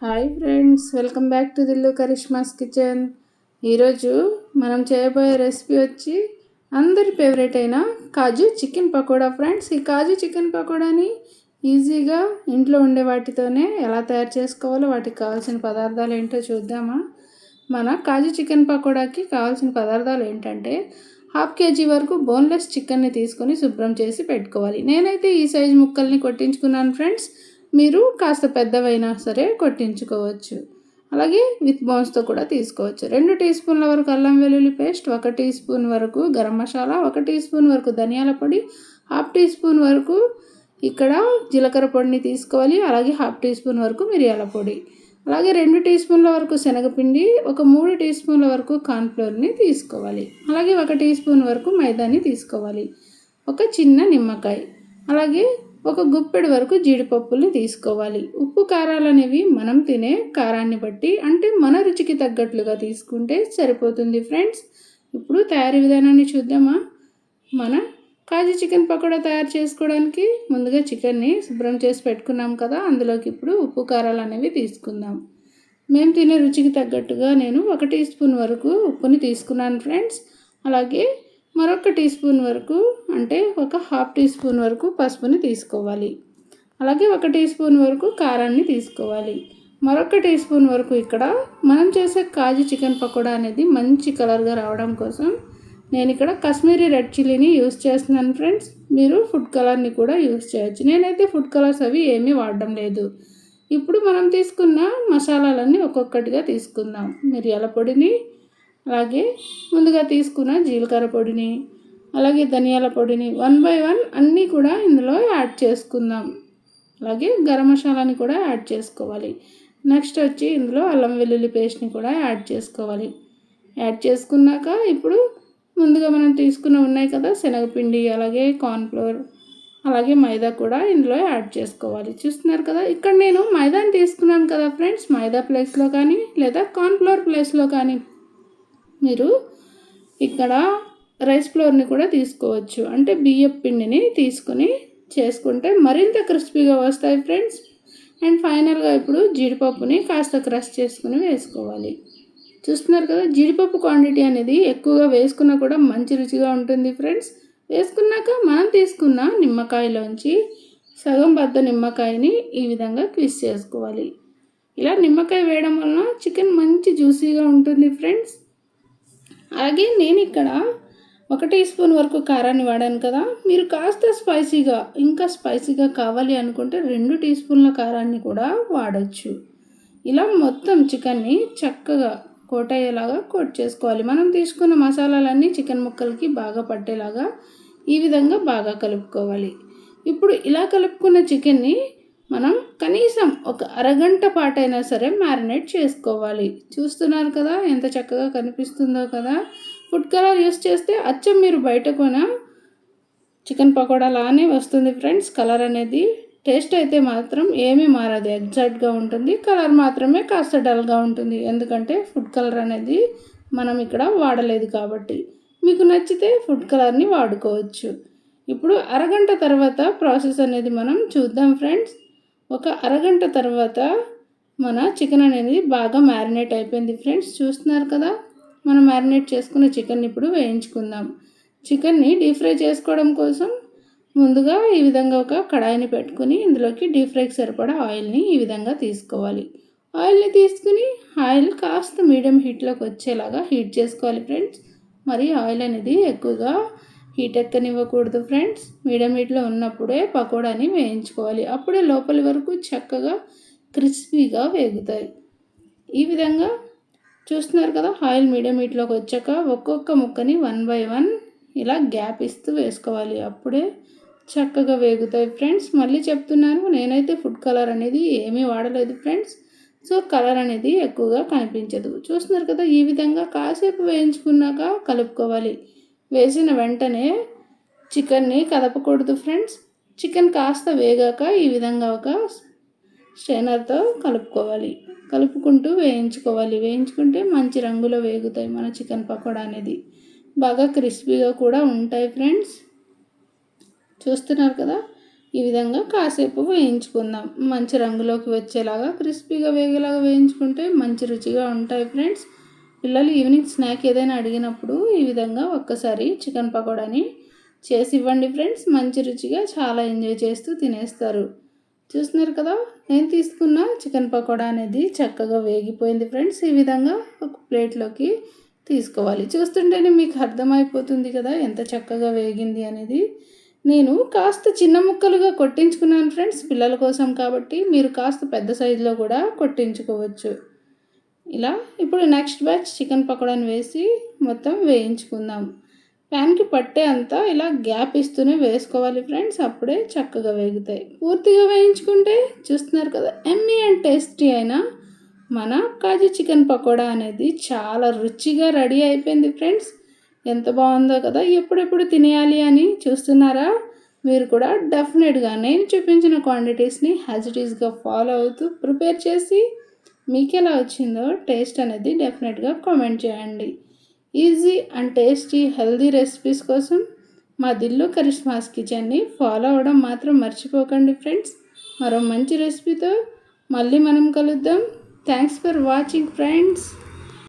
Hi friends, welcome back to Dillu Karishma's kitchen. ఈరోజు మనం చేయబోయే రెసిపీ వచ్చి అందరి ఫేవరెట్ అయిన కాజు చికెన్ పకోడా. ఫ్రెండ్స్, ఈ కాజు చికెన్ పకోడాని ఈజీగా ఇంట్లో ఉండే వాటితోనే ఎలా తయారు చేసుకోవాలో, వాటికి కావాల్సిన పదార్థాలు ఏంటో చూద్దామా. మన కాజు చికెన్ పకోడాకి కావాల్సిన పదార్థాలు ఏంటంటే, 1/2 kg వరకు బోన్లెస్ చికెన్ని తీసుకొని శుభ్రం చేసి పెట్టుకోవాలి. నేనైతే ఈ సైజు ముక్కల్ని కొట్టించుకున్నాను ఫ్రెండ్స్. మీరు కాస్త పెద్దవైనా సరే కొట్టించుకోవచ్చు. అలాగే విత్ బోన్స్తో కూడా తీసుకోవచ్చు. 2 టీ స్పూన్ల వరకు అల్లం వెల్లుల్లి పేస్ట్, 1 టీ స్పూన్ వరకు గరం మసాలా, 1 టీ స్పూన్ వరకు ధనియాల పొడి, 1/2 టీ స్పూన్ వరకు ఇక్కడ జీలకర్ర పొడిని తీసుకోవాలి. అలాగే 1/2 టీ స్పూన్ వరకు మిరియాల పొడి, అలాగే 2 టీ స్పూన్ల వరకు శనగపిండి, ఒక 3 టీ స్పూన్ల వరకు కార్న్ఫ్లోర్ని తీసుకోవాలి. అలాగే 1 టీ స్పూన్ వరకు మైదాని తీసుకోవాలి. ఒక చిన్న నిమ్మకాయ, అలాగే ఒక గుప్పెడు వరకు జీడిపప్పుల్ని తీసుకోవాలి. ఉప్పు కారాలు అనేవి మనం తినే కారాన్ని బట్టి, అంటే మన రుచికి తగ్గట్లుగా తీసుకుంటే సరిపోతుంది ఫ్రెండ్స్. ఇప్పుడు తయారీ విధానాన్ని చూద్దామా. మన కాజు చికెన్ పకోడా తయారు చేసుకోవడానికి ముందుగా చికెన్ని శుభ్రం చేసి పెట్టుకున్నాం కదా, అందులోకి ఇప్పుడు ఉప్పు కారాలు అనేవి తీసుకుందాం. మేము తినే రుచికి తగ్గట్టుగా నేను 1 టీ స్పూన్ వరకు ఉప్పుని తీసుకున్నాను ఫ్రెండ్స్. అలాగే మరొక టీ స్పూన్ వరకు, అంటే ఒక 1/2 టీ స్పూన్ వరకు పసుపుని తీసుకోవాలి. అలాగే 1 టీ స్పూన్ వరకు కారాన్ని తీసుకోవాలి. మరొక టీ స్పూన్ వరకు ఇక్కడ మనం చేసే కాజు చికెన్ పకోడా అనేది మంచి కలర్గా రావడం కోసం నేను ఇక్కడ కాశ్మీరీ రెడ్ చిల్లీని యూస్ చేస్తున్నాను ఫ్రెండ్స్. మీరు ఫుడ్ కలర్ని కూడా యూస్ చేయొచ్చు. నేనైతే ఫుడ్ కలర్స్ అవి ఏమీ వాడడం లేదు. ఇప్పుడు మనం తీసుకున్న మసాలాలన్నీ ఒక్కొక్కటిగా తీసుకుందాం. మిరియాల పొడిని, అలాగే ముందుగా తీసుకున్న జీలకర్ర పొడిని, అలాగే ధనియాల పొడిని 1 by 1 అన్నీ కూడా ఇందులో యాడ్ చేసుకుందాం. అలాగే గరం మసాలాని కూడా యాడ్ చేసుకోవాలి. నెక్స్ట్ వచ్చి ఇందులో అల్లం వెల్లుల్లి పేస్ట్ని కూడా యాడ్ చేసుకోవాలి. యాడ్ చేసుకున్నాక ఇప్పుడు ముందుగా మనం తీసుకున్న ఉన్నాయి కదా శనగపిండి, అలాగే కార్న్ఫ్లోర్, అలాగే మైదా కూడా ఇందులో యాడ్ చేసుకోవాలి. చూస్తున్నారు కదా, ఇక్కడ నేను మైదాని తీసుకున్నాను కదా ఫ్రెండ్స్. మైదా ప్లేస్లో కానీ లేదా కార్న్ఫ్లోర్ ప్లేస్లో కానీ మీరు ఇక్కడ రైస్ ఫ్లోర్ని కూడా తీసుకోవచ్చు. అంటే బియ్యపు పిండిని తీసుకొని చేసుకుంటే మరింత క్రిస్పీగా వస్తాయి ఫ్రెండ్స్. అండ్ ఫైనల్గా ఇప్పుడు జీడిపప్పుని కాస్త క్రష్ చేసుకుని వేసుకోవాలి. చూస్తున్నారు కదా, జీడిపప్పు క్వాంటిటీ అనేది ఎక్కువగా వేసుకున్నా కూడా మంచి రుచిగా ఉంటుంది ఫ్రెండ్స్. వేసుకున్నాక మనం తీసుకున్న నిమ్మకాయలోంచి సగం బద్ద నిమ్మకాయని ఈ విధంగా ట్విస్ట్ చేసుకోవాలి. ఇలా నిమ్మకాయ వేయడం వలన చికెన్ మంచి జ్యూసీగా ఉంటుంది ఫ్రెండ్స్. అలాగే నేను ఇక్కడ 1 టీ స్పూన్ వరకు కారాన్ని వాడాను కదా, మీరు కాస్త స్పైసీగా, ఇంకా స్పైసీగా కావాలి అనుకుంటే 2 టీ స్పూన్ల కారాన్ని కూడా వాడచ్చు. ఇలా మొత్తం చికెన్ని చక్కగా కోట్ అయ్యేలాగా కోట్ చేసుకోవాలి. మనం తీసుకున్న మసాలాలన్నీ చికెన్ ముక్కలకి బాగా పట్టేలాగా ఈ విధంగా బాగా కలుపుకోవాలి. ఇప్పుడు ఇలా కలుపుకున్న చికెన్ని మనం కనీసం ఒక అరగంట పాటైనా సరే మ్యారినేట్ చేసుకోవాలి. చూస్తున్నారు కదా ఎంత చక్కగా కనిపిస్తుందో కదా. ఫుడ్ కలర్ యూస్ చేస్తే అచ్చం మీరు బయట కొన చికెన్ పకోడా లానే వస్తుంది ఫ్రెండ్స్. కలర్ అనేది, టేస్ట్ అయితే మాత్రం ఏమీ మారదు, ఎగ్జాక్ట్గా ఉంటుంది. కలర్ మాత్రమే కాస్త డల్గా ఉంటుంది, ఎందుకంటే ఫుడ్ కలర్ అనేది మనం ఇక్కడ వాడలేదు కాబట్టి. మీకు నచ్చితే ఫుడ్ కలర్ని వాడుకోవచ్చు. ఇప్పుడు అరగంట తర్వాత ప్రాసెస్ అనేది మనం చూద్దాం ఫ్రెండ్స్. ఒక అరగంట తర్వాత మన చికెన్ అనేది బాగా మ్యారినేట్ అయిపోయింది ఫ్రెండ్స్. చూస్తున్నారు కదా, మనం మ్యారినేట్ చేసుకున్న చికెన్ ఇప్పుడు వేయించుకుందాం. చికెన్ని డీప్ ఫ్రై చేసుకోవడం కోసం ముందుగా ఈ విధంగా ఒక కడాయిని పెట్టుకుని ఇందులోకి డీప్ ఫ్రైకి సరిపడా ఆయిల్ని ఈ విధంగా తీసుకోవాలి. ఆయిల్ని తీసుకుని ఆయిల్ కాస్త మీడియం హీట్లోకి వచ్చేలాగా హీట్ చేసుకోవాలి ఫ్రెండ్స్. మరి ఆయిల్ అనేది ఎక్కువగా హీట్ ఎక్కనివ్వకూడదు ఫ్రెండ్స్. మీడియం హీట్లో ఉన్నప్పుడే పకోడాని వేయించుకోవాలి. అప్పుడే లోపలి వరకు చక్కగా క్రిస్పీగా వేగుతాయి. ఈ విధంగా చూస్తున్నారు కదా, ఆయిల్ మీడియం హీట్లోకి వచ్చాక ఒక్కొక్క ముక్కని 1 by 1 ఇలా గ్యాప్ ఇస్తూ వేసుకోవాలి. అప్పుడే చక్కగా వేగుతాయి ఫ్రెండ్స్. మళ్ళీ చెప్తున్నాను, నేనైతే ఫుడ్ కలర్ అనేది ఏమీ వాడలేదు ఫ్రెండ్స్. సో కలర్ అనేది ఎక్కువగా కనిపించదు. చూస్తున్నారు కదా, ఈ విధంగా కాసేపు వేయించుకున్నాక కలుపుకోవాలి. వేసిన వెంటనే చికెన్ని కదపకూడదు ఫ్రెండ్స్. చికెన్ కాస్త వేగాక ఈ విధంగా ఒక స్ట్రైనర్తో కలుపుకోవాలి. కలుపుకుంటూ వేయించుకోవాలి. వేయించుకుంటే మంచి రంగులో వేగుతాయి మన చికెన్ పకోడా అనేది. బాగా క్రిస్పీగా కూడా ఉంటాయి ఫ్రెండ్స్. చూస్తున్నారు కదా, ఈ విధంగా కాసేపు వేయించుకుందాం. మంచి రంగులోకి వచ్చేలాగా క్రిస్పీగా వేగేలాగా వేయించుకుంటే మంచి రుచిగా ఉంటాయి ఫ్రెండ్స్. పిల్లలు ఈవినింగ్ స్నాక్ ఏదైనా అడిగినప్పుడు ఈ విధంగా ఒక్కసారి చికెన్ పకోడాని చేసి ఇవ్వండి ఫ్రెండ్స్. మంచి రుచిగా చాలా ఎంజాయ్ చేస్తూ తినేస్తారు. చూస్తున్నారు కదా, నేను తీసుకున్న చికెన్ పకోడా అనేది చక్కగా వేగిపోయింది ఫ్రెండ్స్. ఈ విధంగా ఒక ప్లేట్లోకి తీసుకోవాలి. చూస్తుంటేనే మీకు అర్థమైపోతుంది కదా ఎంత చక్కగా వేగింది అనేది. నేను కాస్త చిన్న ముక్కలుగా కొట్టించుకున్నాను ఫ్రెండ్స్, పిల్లల కోసం కాబట్టి మీరు కాస్త పెద్ద సైజులో కూడా కొట్టించుకోవచ్చు. ఇలా ఇప్పుడు నెక్స్ట్ బ్యాచ్ చికెన్ పకోడాని వేసి మొత్తం వేయించుకుందాం. ప్యాన్కి పట్టే అంతా ఇలా గ్యాప్ ఇస్తూనే వేసుకోవాలి ఫ్రెండ్స్, అప్పుడే చక్కగా వేగుతాయి. పూర్తిగా వేయించుకుంటే చూస్తున్నారు కదా, ఎమ్మీ అండ్ టేస్టీ అయిన మన కాజు చికెన్ పకోడా అనేది చాలా రుచిగా రెడీ అయిపోయింది ఫ్రెండ్స్. ఎంత బాగుందో కదా. ఎప్పుడెప్పుడు తినేయాలి అని చూస్తున్నారా? మీరు కూడా డెఫినెట్గా నేను చూపించిన క్వాంటిటీస్ని యాజ్ ఇట్ ఈస్గా ఫాలో అవుతూ ప్రిపేర్ చేసి మీకు ఎలా వచ్చిందో టేస్ట్ అనేది డెఫినెట్గా కామెంట్ చేయండి. Easy and tasty healthy recipes కోసం మా దిల్లు కరిష్మాస్ కిచెన్ని ఫాలో అవ్వడం మాత్రం మర్చిపోకండి ఫ్రెండ్స్. మరో మంచి రెసిపీతో మళ్ళీ మనం కలుద్దాం. Thanks for watching friends.